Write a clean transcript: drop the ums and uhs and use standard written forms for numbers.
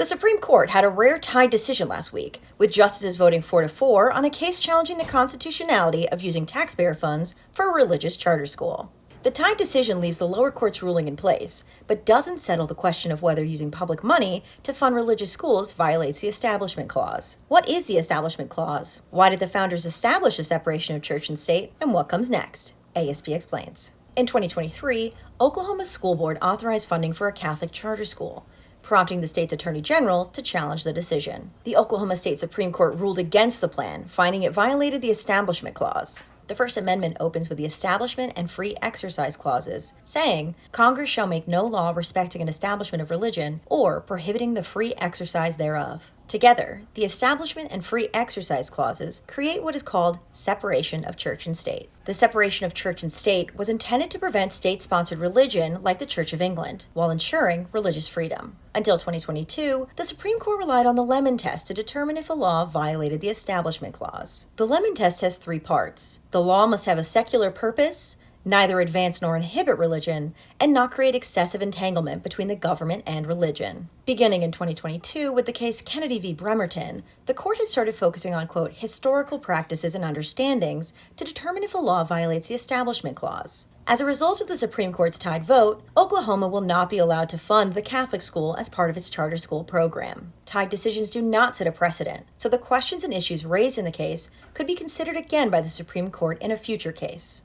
The Supreme Court had a rare tied decision last week, with justices voting 4-4 on a case challenging the constitutionality of using taxpayer funds for a religious charter school. The tied decision leaves the lower court's ruling in place, but doesn't settle the question of whether using public money to fund religious schools violates the Establishment Clause. What is the Establishment Clause? Why did the founders establish a separation of church and state? And what comes next? ASP Explains. In 2023, Oklahoma's school board authorized funding for a Catholic charter school, prompting the state's attorney general to challenge the decision. The Oklahoma State Supreme Court ruled against the plan, finding it violated the Establishment Clause. The First Amendment opens with the Establishment and Free Exercise Clauses, saying, Congress shall make no law respecting an establishment of religion or prohibiting the free exercise thereof. Together, the Establishment and Free Exercise Clauses create what is called separation of church and state. The separation of church and state was intended to prevent state-sponsored religion like the Church of England, while ensuring religious freedom. Until 2022, the Supreme Court relied on the Lemon Test to determine if a law violated the Establishment Clause. The Lemon Test has 3 parts. The law must have a secular purpose, neither advance nor inhibit religion, and not create excessive entanglement between the government and religion. Beginning in 2022 with the case Kennedy v. Bremerton, the court has started focusing on, quote, historical practices and understandings to determine if a law violates the Establishment Clause. As a result of the Supreme Court's tied vote, Oklahoma will not be allowed to fund the Catholic school as part of its charter school program. Tied decisions do not set a precedent, so the questions and issues raised in the case could be considered again by the Supreme Court in a future case.